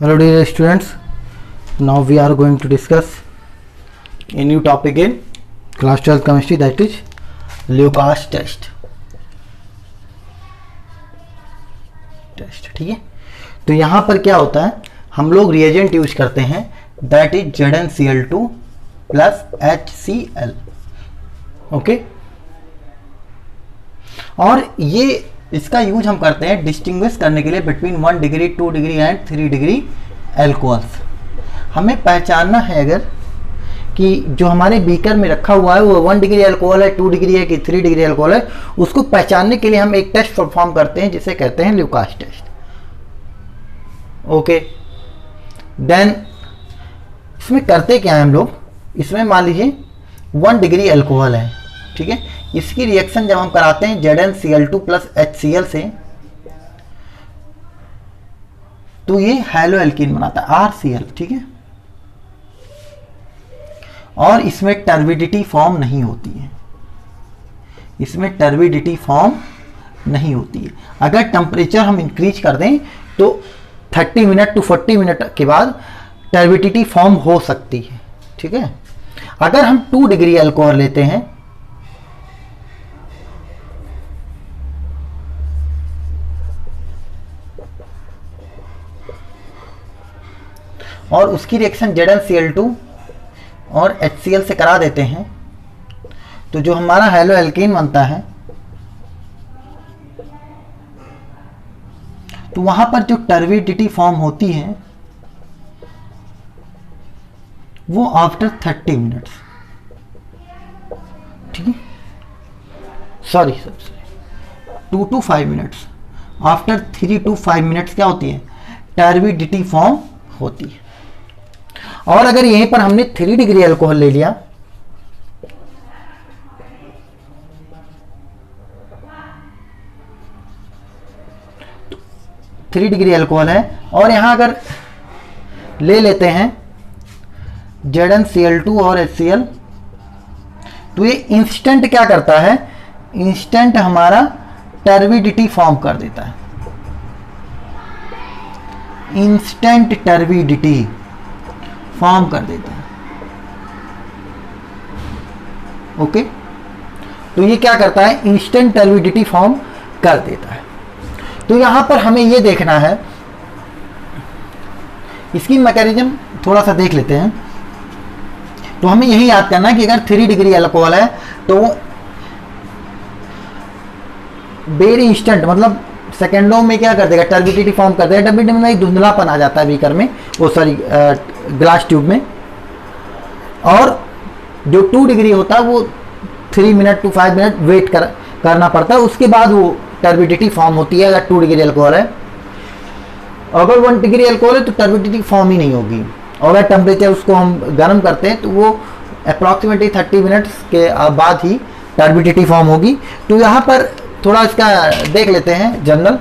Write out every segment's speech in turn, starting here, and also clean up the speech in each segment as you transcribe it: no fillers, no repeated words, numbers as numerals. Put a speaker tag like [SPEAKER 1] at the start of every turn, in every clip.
[SPEAKER 1] Hello dear students, now we are going to discuss a new topic in class 12 chemistry, that is Lucas test. ठीक है, तो यहाँ पर क्या होता है, हम लोग रिएजेंट यूज करते हैं that is ZnCl2 plus HCl. Okay, और ये इसका यूज हम करते हैं डिस्टिंग्विश करने के लिए between 1 degree 2 degree and 3 degree alcohols. हमें पहचानना है अगर कि जो हमारे बीकर में रखा हुआ है वो 1 डिग्री एल्कोहल है, 2 डिग्री है कि 3 डिग्री एल्कोहल है, उसको पहचानने के लिए हम एक टेस्ट परफॉर्म करते हैं जिसे कहते हैं ल्यूकास टेस्ट. ओके, देन इसमें करते क्या है हम लोग, इसमें मान लीजिए 1 डिग्री एल्कोहल है, ठीक है, इसकी रिएक्शन जब हम कराते हैं ZnCl2 प्लस HCl से तो ये हैलो एल्कीन बनाता है RCl, ठीक है, और इसमें टर्बिडिटी फॉर्म नहीं होती है, इसमें टर्बिडिटी फॉर्म नहीं होती है. अगर टेम्परेचर हम इंक्रीज कर दें तो 30 मिनट टू 40 मिनट के बाद टर्बिडिटी फॉर्म हो सकती है, ठीक है. अगर हम 2 डिग्री अल्कोहल लेते हैं और उसकी रिएक्शन ZnCl2 और HCl से करा देते हैं तो जो हमारा हैलो एल्कीन बनता है तो वहां पर जो टर्बिडिटी फॉर्म होती है वो आफ्टर 30 मिनट्स, ठीक है, sorry 2 to 5 minutes, after 3 to 5 minutes क्या होती है, टर्बिडिटी फॉर्म होती है. और अगर यहीं पर हमने 3 डिग्री अल्कोहल ले लिया तो 3 डिग्री अल्कोहल है और यहां अगर ले लेते हैं ZnCl2 और HCl तो ये इंस्टेंट क्या करता है, इंस्टेंट हमारा टर्बिडिटी फॉर्म कर देता है, इंस्टेंट टर्बिडिटी फॉर्म कर देता है. ओके, तो ये क्या करता है, इंस्टेंट टर्बिडिटी फॉर्म कर देता है. तो यहां पर हमें ये देखना है, इसकी मैकेनिज्म थोड़ा सा देख लेते हैं. तो हमें यही याद करना है कि अगर 3 डिग्री अल्कोहल है तो वेरी इंस्टेंट मतलब सेकेंडों में क्या कर देगा, टर्बिडिटी फॉर्म कर देगा. टर्बिडिटी में एक धुंधलापन आ जाता है बीकर में, वो सॉरी ग्लास ट्यूब में, और जो 2 डिग्री होता है वो 3 मिनट टू 5 मिनट वेट करना पड़ता है, उसके बाद वो टर्बिडिटी फॉर्म होती है. अगर 2 डिग्री अल्कोहल है, अगर 1 डिग्री अल्कोहल है तो टर्बिडिटी फॉर्म ही नहीं होगी. और अगर टेम्परेचर उसको हम गर्म करते हैं तो वो अप्रॉक्सीमेटली 30 मिनट्स के बाद ही टर्बिडिटी फॉर्म होगी. तो यहाँ पर थोड़ा इसका देख लेते हैं जनरल,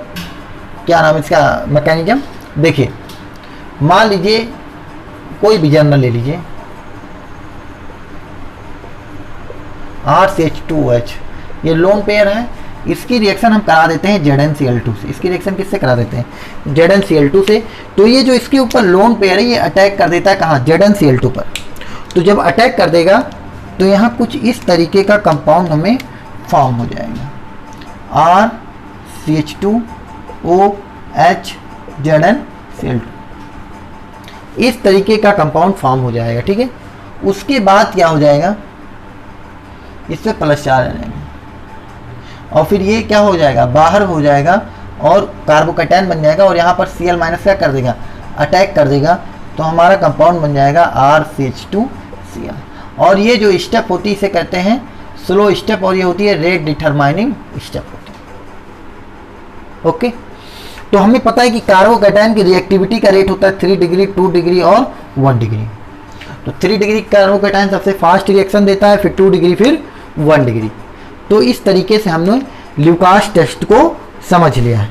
[SPEAKER 1] क्या नाम इसका मैकेनिज्म. देखिए, मान लीजिए कोई भी जनरल ले लीजिए, RCH2OH, ये लोन पेयर है, इसकी रिएक्शन हम करा देते हैं ZnCl2 से. इसकी रिएक्शन किससे करा देते हैं, ZnCl2 से. तो ये जो इसके ऊपर लोन पेयर है ये अटैक कर देता है कहाँ, ZnCl2 पर. तो जब अटैक कर देगा तो यहाँ कुछ इस तरीके का कंपाउंड हमें फॉर्म हो जाएगा, RCH2OH ZnCl2, इस तरीके का कंपाउंड फॉर्म हो जाएगा, ठीक है. उसके बाद क्या हो जाएगा, इससे +4 आ जाएंगे और फिर ये क्या हो जाएगा, बाहर हो जाएगा और कार्बोकैटायन बन जाएगा, और यहाँ पर Cl- क्या कर देगा, अटैक कर देगा, तो हमारा कंपाउंड बन जाएगा RCH2Cl. और ये जो स्टेप होती है इसे कहते हैं स्लो स्टेप, और ये होती है रेट डिटरमाइनिंग स्टेप होती है. ओके, तो हमें पता है कि कार्बोकैटायन की रिएक्टिविटी का रेट होता है 3 डिग्री 2 डिग्री और 1 डिग्री. तो 3 डिग्री कार्बोकैटायन सबसे फास्ट रिएक्शन देता है, फिर 2 डिग्री, फिर 1 डिग्री. तो इस तरीके से हमने ल्यूकास टेस्ट को समझ लिया है,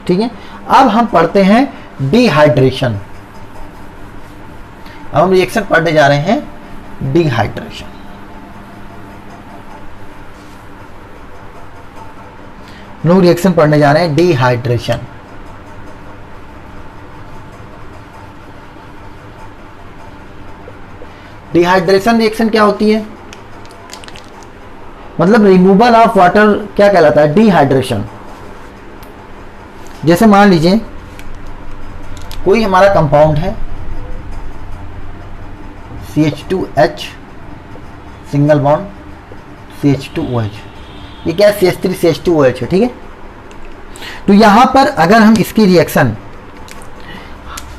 [SPEAKER 1] ठीक है. अब हम पढ़ते हैं डिहाइड्रेशन. अब हम रिएक्शन पढ़ने जा रहे हैं डिहाइड्रेशन. नो रिएक्शन पढ़ने जा रहे हैं डिहाइड्रेशन. डिहाइड्रेशन रिएक्शन क्या होती है, मतलब रिमूवल ऑफ वाटर क्या कहलाता है, डिहाइड्रेशन। जैसे मान लीजिए कोई हमारा कंपाउंड है CH2H सिंगल बॉन्ड CH2OH, ये क्या है CH3 CH2OH है, ठीक है। तो यहां पर अगर हम इसकी रिएक्शन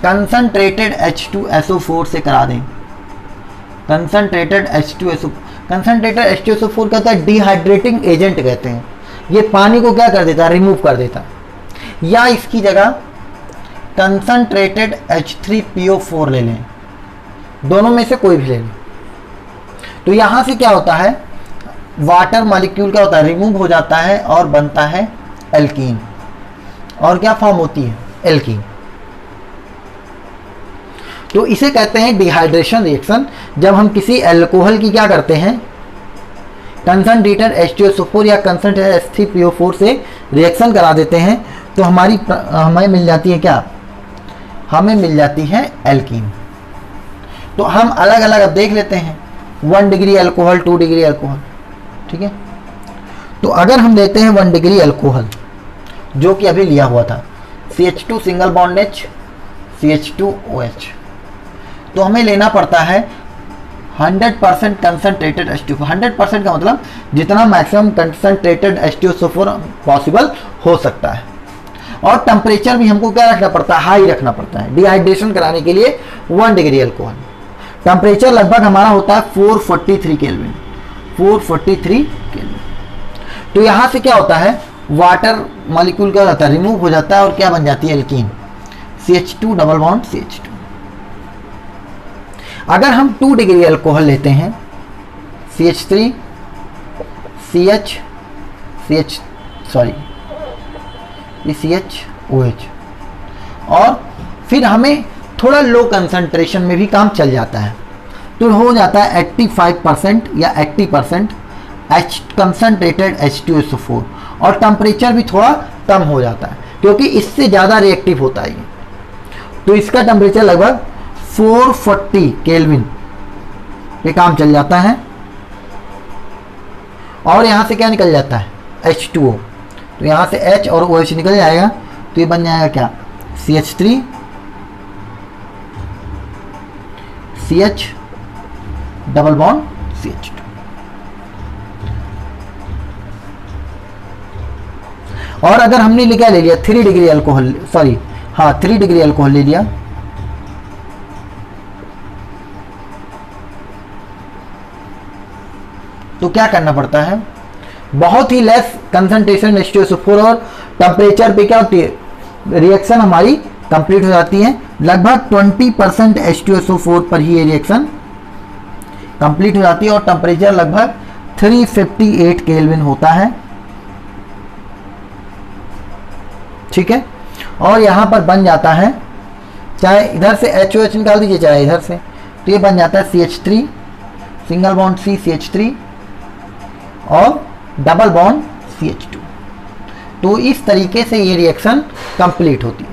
[SPEAKER 1] कंसंट्रेटेड H2SO4 से करा दें, कंसंट्रेटेड H2SO4 कहता है डिहाइड्रेटिंग एजेंट कहते हैं, ये पानी को क्या कर देता है, रिमूव कर देता है। या इसकी जगह कंसंट्रेटेड H3PO4 ले लें, दोनों में से कोई भी ले लें, तो यहां से क्या होता है, वाटर मॉलिक्यूल क्या होता है, रिमूव हो जाता है और बनता है एल्कीन। और क्या फॉर्म होती है, एल्कीन। तो इसे कहते हैं डिहाइड्रेशन रिएक्शन। जब हम किसी अल्कोहल की क्या करते हैं, कंसंट्रेटेड H2SO4 या कंसंट्रेटेड H3PO4 से रिएक्शन करा देते हैं, तो हमें मिल जाती है क्या, हमें मिल जाती है एल्कीन। तो हम अलग अलग अब देख लेते हैं, 1 डिग्री अल्कोहल, 2 डिग्री अल्कोहल, ठीक है। तो अगर हम लेते हैं 1 डिग्री अल्कोहल जो कि अभी लिया हुआ था, CH2 single bond H CH2OH, तो हमें लेना पड़ता है 100% कंसंट्रेटेड H2। 100% का मतलब जितना मैक्सिमम कंसंट्रेटेड H2SO4 पॉसिबल हो सकता है। और टेम्परेचर भी हमको क्या रखना पड़ता है, हाई रखना पड़ता है डिहाइड्रेशन कराने के लिए। 1 डिग्री अल्कोहल टेम्परेचर लगभग हमारा होता है 443 केल्विन, 443 केल्विन। तो यहाँ से क्या होता है, वाटर मॉलिक्यूल क्या होता है, रिमूव हो जाता है और क्या बन जाती है, alkene, CH2 double bond CH2। अगर हम 2 डिग्री अल्कोहल लेते हैं, CH3 CHOH, और फिर हमें थोड़ा लो कंसंट्रेशन में भी काम चल जाता है, तो हो जाता है 85% या 80% कंसंट्रेटेड H2SO4, और टेम्परेचर भी थोड़ा कम हो जाता है क्योंकि इससे ज़्यादा रिएक्टिव होता है ये। तो इसका टेम्परेचर लगभग 440 केल्विन पे काम चल जाता है, और यहाँ से क्या निकल जाता है, H2O। तो यहाँ से H और OH निकल जाएगा, तो ये बन जाएगा क्या, CH3 CH double bond CH2। और अगर हमने क्या ले लिया, 3 डिग्री अल्कोहल, 3 डिग्री अल्कोहल ले लिया, तो क्या करना पड़ता है, बहुत ही लेस कंसंट्रेशन H2SO4 और टेम्परेचर पे क्या होती है, रिएक्शन हमारी कंप्लीट हो जाती है। लगभग 20% H2SO4 पर ही ये रिएक्शन कंप्लीट हो जाती है, और टेम्परेचर लगभग 358 केल्विन होता है, ठीक है। और यहाँ पर बन जाता है, चाहे इधर से HOH निकाल दीजिए चाहे इधर से, तो ये बन जाता है CH3 single bond C CH3 और डबल बॉन्ड CH2। तो इस तरीके से ये रिएक्शन कंप्लीट होती है।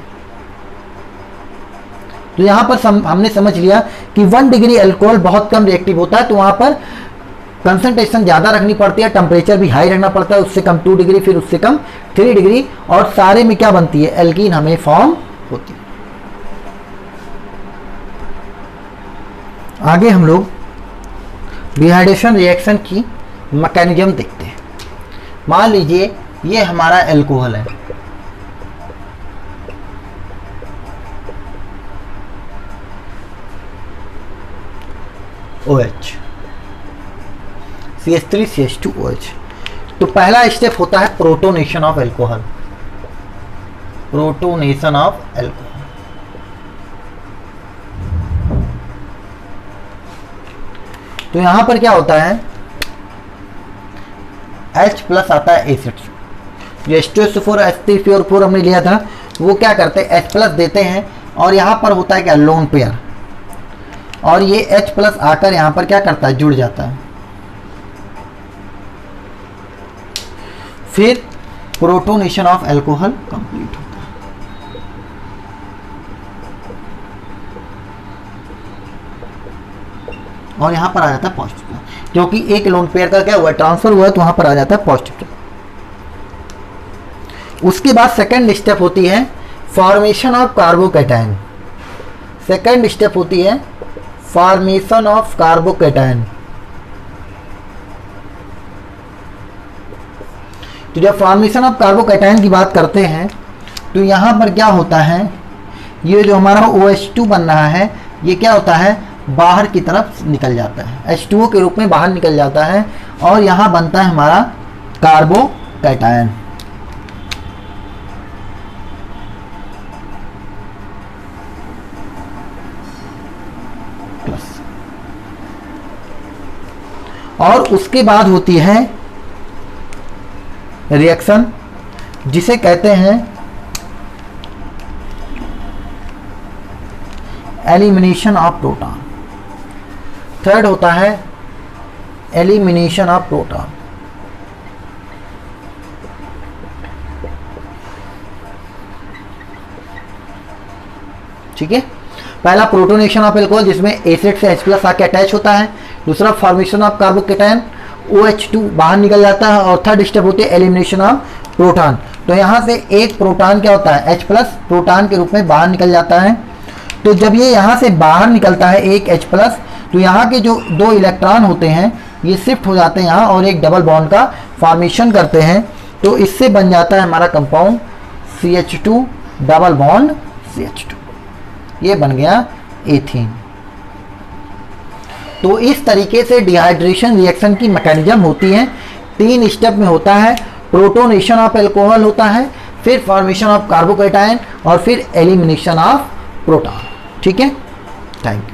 [SPEAKER 1] तो यहाँ पर हमने समझ लिया कि 1 डिग्री अल्कोहल बहुत कम रिएक्टिव होता है, तो वहाँ पर कंसंट्रेशन ज़्यादा रखनी पड़ती है, टेम्परेचर भी हाई रखना पड़ता है, उससे कम 2 डिग्री, फिर उससे कम 3 डिग्री, और सारे में क्या बनती है, एल्कीन हमें फॉर्म होती है। आगे हम लोग डिहाइड्रेशन रिएक्शन की मैकेनिज्म देखते हैं। मान लीजिए ये हमारा अल्कोहल है, OH CH3 CH2OH। तो पहला स्टेप होता है protonation of alcohol, protonation of alcohol. तो यहां पर क्या होता है, H प्लस आता है एसिड, जो H2SO4 H3PO4 हमने लिया था, वो क्या करते हैं, H प्लस देते हैं, और यहाँ पर होता है क्या, लोन पेयर, और ये H प्लस आकर यहाँ पर क्या करता है, जुड़ जाता है। फिर प्रोटोनेशन ऑफ अल्कोहल कंप्लीट होता है। और यहाँ पर आ जाता है पॉजिटिव चार्ज, क्योंकि एक लोन पेयर का क्या हुआ है, ट्रांसफर हुआ है, तो वहाँ पर आ जाता है पॉजिटिव चार्ज। उसके बाद सेकेंड स्टेप होती है formation of carbocation. Second step होती है फॉर्मेशन ऑफ कार्बोकैटायन। तो जब फॉर्मेशन ऑफ कार्बोकैटायन की बात करते हैं तो यहाँ पर क्या होता है, ये जो हमारा OH2 बन रहा है ये क्या होता है, बाहर की तरफ निकल जाता है, H2O के रूप में बाहर निकल जाता है और यहाँ बनता है हमारा कार्बोकैटायन। प्लस। और उसके बाद होती है रिएक्शन जिसे कहते हैं एलिमिनेशन ऑफ प्रोटॉन। थर्ड होता है एलिमिनेशन ऑफ प्रोटॉन। ठीक है, पहला प्रोटोनेशन ऑफ एल्कोहल जिसमें एसिड से H+ आके अटैच होता है, दूसरा फॉर्मेशन ऑफ कार्बोकैटायन OH2 बाहर निकल जाता है, और थर्ड स्टेप होती है एलिमिनेशन ऑफ प्रोटॉन। तो यहाँ से एक प्रोटॉन क्या होता है, H+ प्रोटॉन के रूप में बाहर निकल जाता है। तो जब ये यहाँ से बाहर निकलता है एक H+, तो यहाँ के जो 2 इलेक्ट्रॉन होते हैं ये शिफ्ट हो जाते हैं यहाँ और एक डबल बॉन्ड का फॉर्मेशन करते हैं। तो इससे बन जाता है हमारा compound CH2 double bond CH2, ये बन गया एथीन। तो इस तरीके से डिहाइड्रेशन रिएक्शन की मैकेनिज्म होती है, 3 स्टेप में होता है। प्रोटोनेशन ऑफ एल्कोहल होता है, फिर फॉर्मेशन ऑफ कार्बोकैटायन और फिर एलिमिनेशन ऑफ प्रोटॉन। ठीक है, थैंक यू।